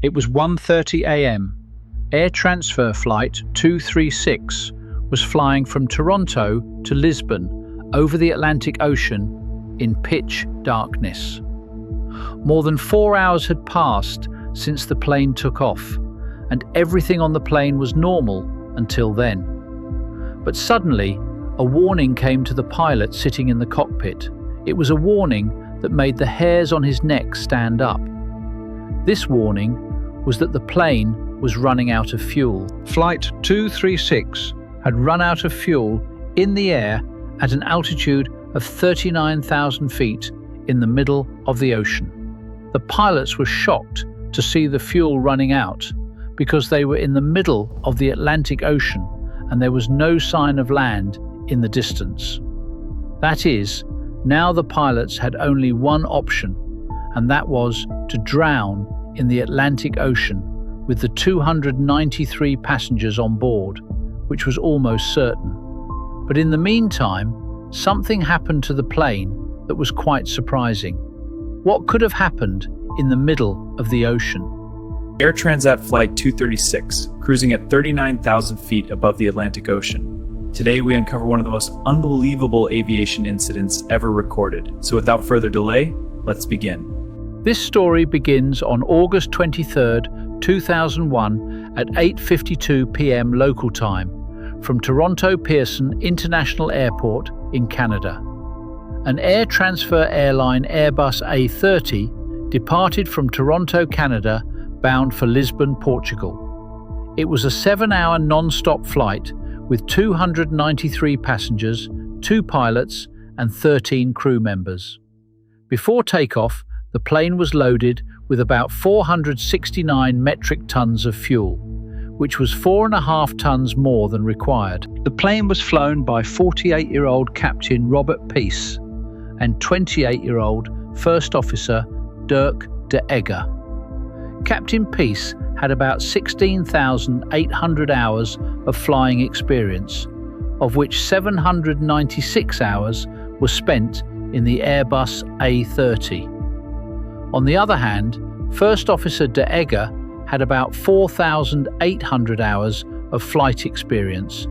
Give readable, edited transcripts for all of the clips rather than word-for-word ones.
It was 1:30 a.m. Air Transfer Flight 236 was flying from Toronto to Lisbon over the Atlantic Ocean in pitch darkness. More than 4 hours had passed since the plane took off, and everything on the plane was normal until then. But suddenly, a warning came to the pilot sitting in the cockpit. It was a warning that made the hairs on his neck stand up. This warning was that the plane was running out of fuel. Flight 236 had run out of fuel in the air at an altitude of 39,000 feet in the middle of the ocean. The pilots were shocked to see the fuel running out because they were in the middle of the Atlantic Ocean and there was no sign of land in the distance. That is, now the pilots had only one option, and that was to drown in the Atlantic Ocean with the 293 passengers on board, which was almost certain. But in the meantime, something happened to the plane that was quite surprising. What could have happened in the middle of the ocean? Air Transat Flight 236, cruising at 39,000 feet above the Atlantic Ocean. Today we uncover one of the most unbelievable aviation incidents ever recorded. So without further delay, let's begin. This story begins on August 23rd, 2001 at 8:52 p.m. local time from Toronto Pearson International Airport in Canada. An air transfer airline Airbus A330 departed from Toronto, Canada, bound for Lisbon, Portugal. It was a 7-hour non-stop flight with 293 passengers, 2 pilots and 13 crew members. Before takeoff, the plane was loaded with about 469 metric tons of fuel, which was 4.5 tons more than required. The plane was flown by 48-year-old Captain Robert Peace and 28-year-old First Officer Dirk de Egger. Captain Peace had about 16,800 hours of flying experience, of which 796 hours were spent in the Airbus A330. On the other hand, First Officer de Egger had about 4,800 hours of flight experience,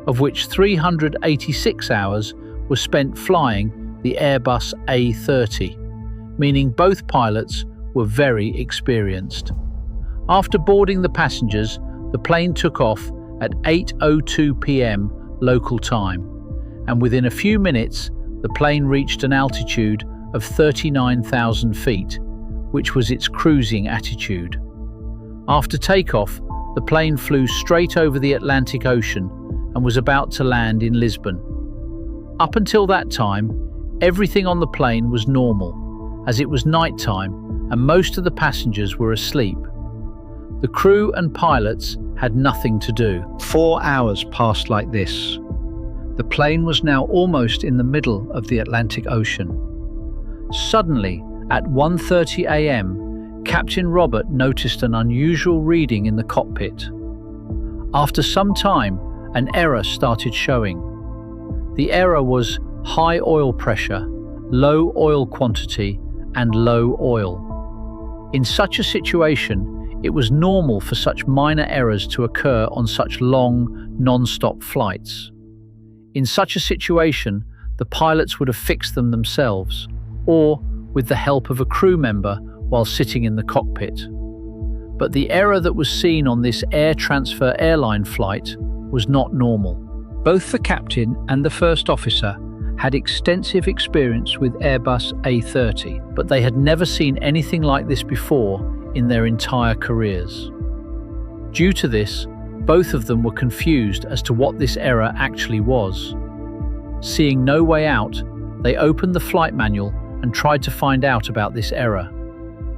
of which 386 hours were spent flying the Airbus A330, meaning both pilots were very experienced. After boarding the passengers, the plane took off at 8:02 p.m. local time, and within a few minutes, the plane reached an altitude of 39,000 feet, which was its cruising attitude. After takeoff, the plane flew straight over the Atlantic Ocean and was about to land in Lisbon. Up until that time, everything on the plane was normal, as it was nighttime and most of the passengers were asleep. The crew and pilots had nothing to do. 4 hours passed like this. The plane was now almost in the middle of the Atlantic Ocean. Suddenly, at 1:30 a.m., Captain Robert noticed an unusual reading in the cockpit. After some time, an error started showing. The error was high oil pressure, low oil quantity, and low oil. In such a situation, it was normal for such minor errors to occur on such long, non-stop flights. In such a situation, the pilots would have fixed them themselves, or with the help of a crew member while sitting in the cockpit. But the error that was seen on this air transfer airline flight was not normal. Both the captain and the first officer had extensive experience with Airbus A330, but they had never seen anything like this before in their entire careers. Due to this, both of them were confused as to what this error actually was. Seeing no way out, they opened the flight manual and tried to find out about this error.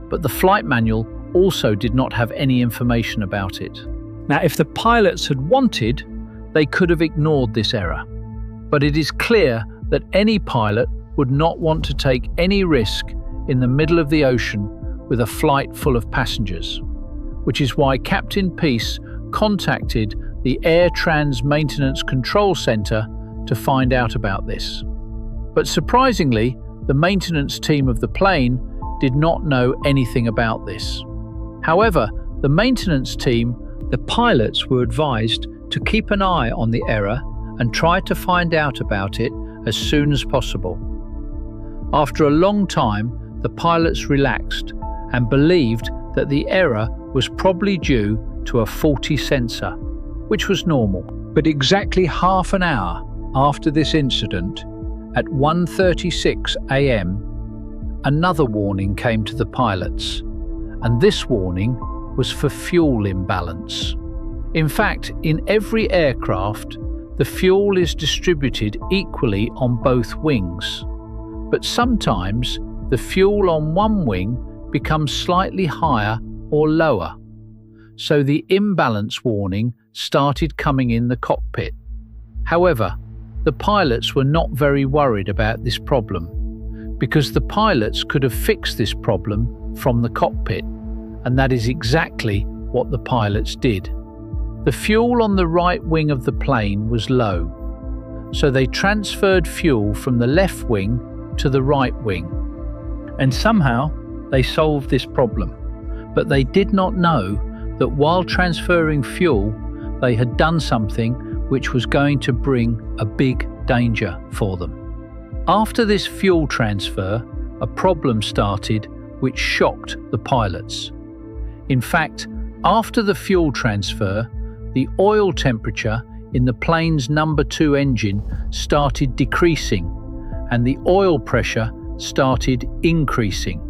But the flight manual also did not have any information about it. Now, if the pilots had wanted, they could have ignored this error. But it is clear that any pilot would not want to take any risk in the middle of the ocean with a flight full of passengers, which is why Captain Peace contacted the Air Trans Maintenance Control Center to find out about this. But surprisingly, the maintenance team of the plane did not know anything about this. However, The maintenance team, the pilots, were advised to keep an eye on the error and try to find out about it as soon as possible. After a long time, the pilots relaxed and believed that the error was probably due to a faulty sensor, which was normal. But exactly half an hour after this incident, at 1:36 a.m., another warning came to the pilots, and this warning was for fuel imbalance. In fact, in every aircraft, the fuel is distributed equally on both wings, but sometimes the fuel on one wing becomes slightly higher or lower. So the imbalance warning started coming in the cockpit. However, the pilots were not very worried about this problem, because the pilots could have fixed this problem from the cockpit, and that is exactly what the pilots did. The fuel on the right wing of the plane was low, so they transferred fuel from the left wing to the right wing. And somehow they solved this problem, but they did not know that while transferring fuel, they had done something which was going to bring a big danger for them. After this fuel transfer, a problem started which shocked the pilots. In fact, after the fuel transfer, the oil temperature in the plane's number 2 engine started decreasing, and the oil pressure started increasing.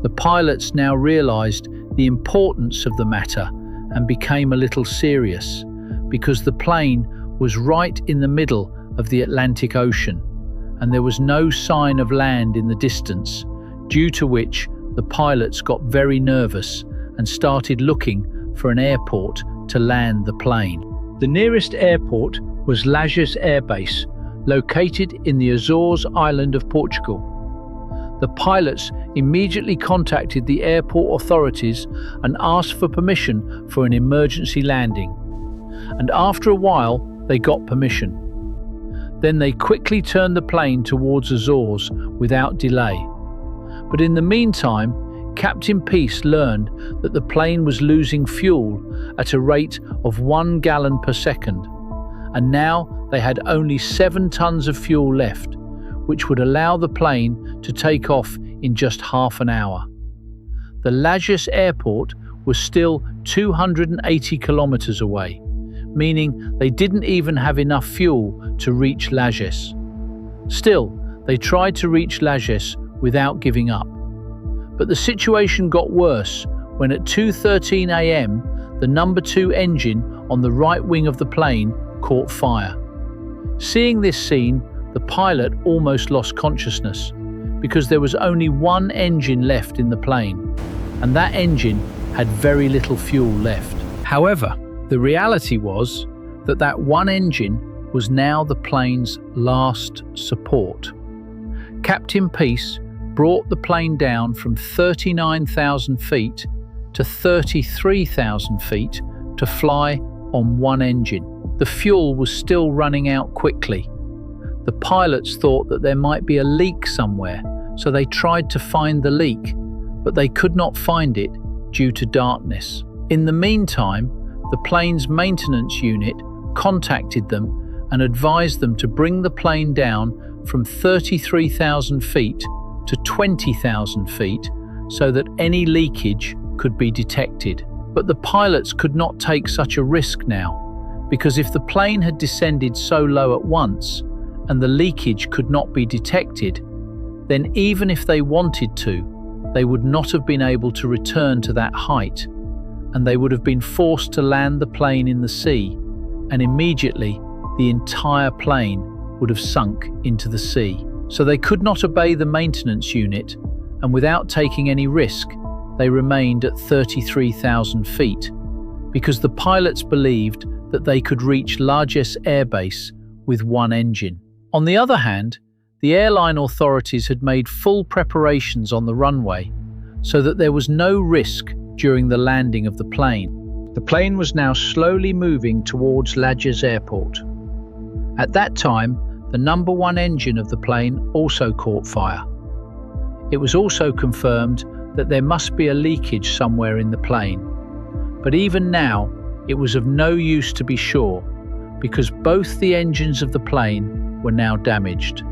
The pilots now realized the importance of the matter and became a little serious, because the plane was right in the middle of the Atlantic Ocean, and there was no sign of land in the distance, due to which the pilots got very nervous and started looking for an airport to land the plane. The nearest airport was Lajes Air Base, located in the Azores island of Portugal. The pilots immediately contacted the airport authorities and asked for permission for an emergency landing. And after a while, they got permission. Then they quickly turned the plane towards Azores without delay. But in the meantime, Captain Peace learned that the plane was losing fuel at a rate of 1 gallon per second, and now they had only 7 tons of fuel left, which would allow the plane to take off in just half an hour. The Lajes airport was still 280 kilometers away, meaning they didn't even have enough fuel to reach Lajes. Still, they tried to reach Lajes without giving up. But the situation got worse when at 2:13 a.m. the number 2 engine on the right wing of the plane caught fire. Seeing this scene, the pilot almost lost consciousness, because there was only one engine left in the plane, and that engine had very little fuel left. However, the reality was that that one engine was now the plane's last support. Captain Peace brought the plane down from 39,000 feet to 33,000 feet to fly on one engine. The fuel was still running out quickly. The pilots thought that there might be a leak somewhere, so they tried to find the leak, but they could not find it due to darkness. In the meantime, the plane's maintenance unit contacted them and advised them to bring the plane down from 33,000 feet to 20,000 feet so that any leakage could be detected. But the pilots could not take such a risk now, because if the plane had descended so low at once and the leakage could not be detected, then even if they wanted to, they would not have been able to return to that height, and they would have been forced to land the plane in the sea, and immediately the entire plane would have sunk into the sea. So they could not obey the maintenance unit, and without taking any risk, they remained at 33,000 feet, because the pilots believed that they could reach Lajes Air Base with one engine. On the other hand, the airline authorities had made full preparations on the runway, so that there was no risk during the landing of the plane. The plane was now slowly moving towards Lajes Airport. At that time, the number 1 engine of the plane also caught fire. It was also confirmed that there must be a leakage somewhere in the plane, But even now, it was of no use to be sure, because both the engines of the plane were now damaged.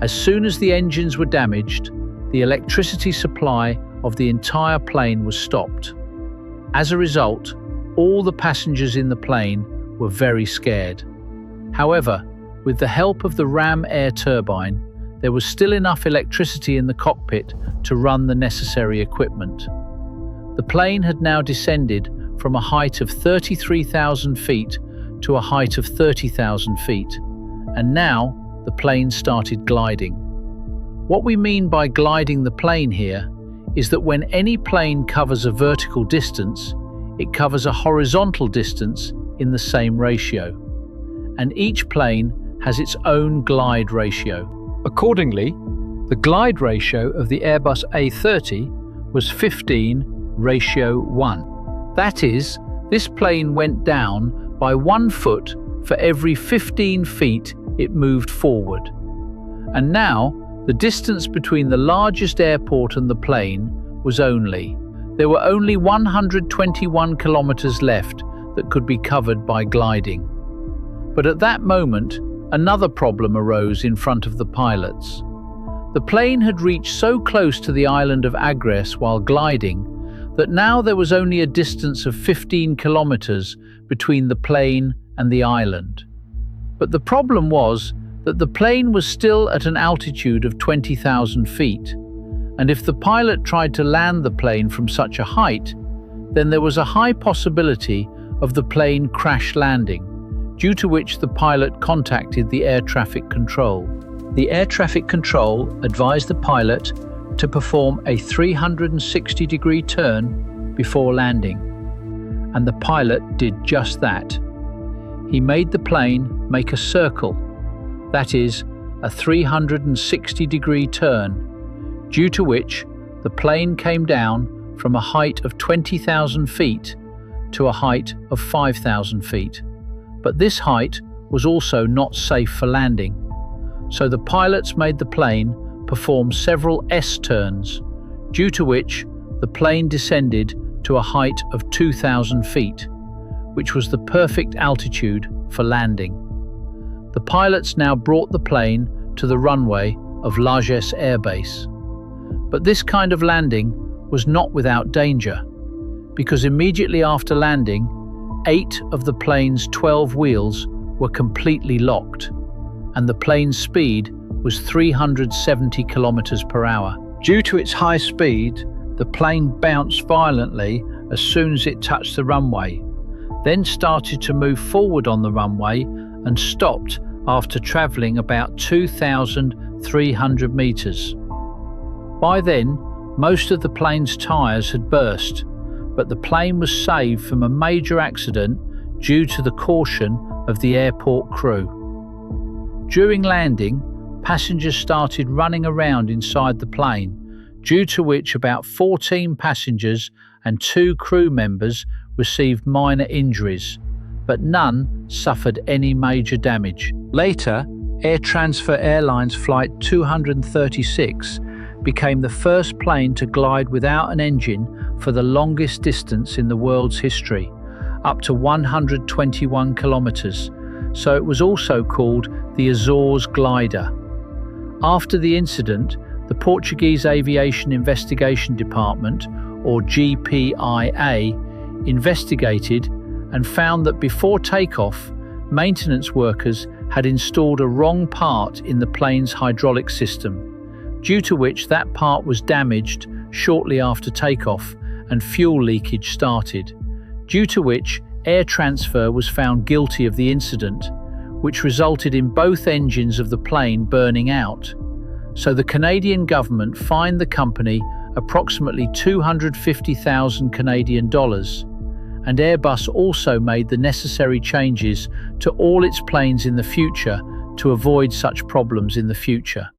As soon as the engines were damaged, the electricity supply of the entire plane was stopped. As a result, all the passengers in the plane were very scared. However, with the help of the ram air turbine, there was still enough electricity in the cockpit to run the necessary equipment. The plane had now descended from a height of 33,000 feet to a height of 30,000 feet, and now the plane started gliding. What we mean by gliding the plane here is that when any plane covers a vertical distance, it covers a horizontal distance in the same ratio, and each plane has its own glide ratio. Accordingly, the glide ratio of the Airbus A330 was 15:1. That is, this plane went down by 1 foot for every 15 feet it moved forward. And now, the distance between the largest airport and the plane was there were only 121 kilometers left that could be covered by gliding. But at that moment, another problem arose in front of the pilots. The plane had reached so close to the island of Azores while gliding that now there was only a distance of 15 kilometers between the plane and the island. But the problem was that the plane was still at an altitude of 20,000 feet, and if the pilot tried to land the plane from such a height, then there was a high possibility of the plane crash landing, due to which the pilot contacted the air traffic control. The air traffic control advised the pilot to perform a 360-degree turn before landing, and the pilot did just that. He made the plane make a circle, that is, a 360-degree turn, due to which the plane came down from a height of 20,000 feet to a height of 5,000 feet. But this height was also not safe for landing, so the pilots made the plane perform several S-turns, due to which the plane descended to a height of 2,000 feet, which was the perfect altitude for landing. The pilots now brought the plane to the runway of Lisbon Air Base. But this kind of landing was not without danger, because immediately after landing, 8 of the plane's 12 wheels were completely locked, and the plane's speed was 370 kilometers per hour. Due to its high speed, the plane bounced violently as soon as it touched the runway, then started to move forward on the runway and stopped after traveling about 2,300 meters. By then, most of the plane's tires had burst, but the plane was saved from a major accident due to the caution of the airport crew. During landing, passengers started running around inside the plane, due to which about 14 passengers and 2 crew members received minor injuries, but none suffered any major damage. Later, Air Transfer Airlines Flight 236 became the first plane to glide without an engine for the longest distance in the world's history, up to 121 kilometers, so it was also called the Azores Glider. After the incident, the Portuguese Aviation Investigation Department, or GPIA, investigated and found that before takeoff, maintenance workers had installed a wrong part in the plane's hydraulic system, due to which that part was damaged shortly after takeoff and fuel leakage started, due to which Air Transfer was found guilty of the incident, which resulted in both engines of the plane burning out. So the Canadian government fined the company approximately 250,000 Canadian dollars, and Airbus also made the necessary changes to all its planes in the future to avoid such problems in the future.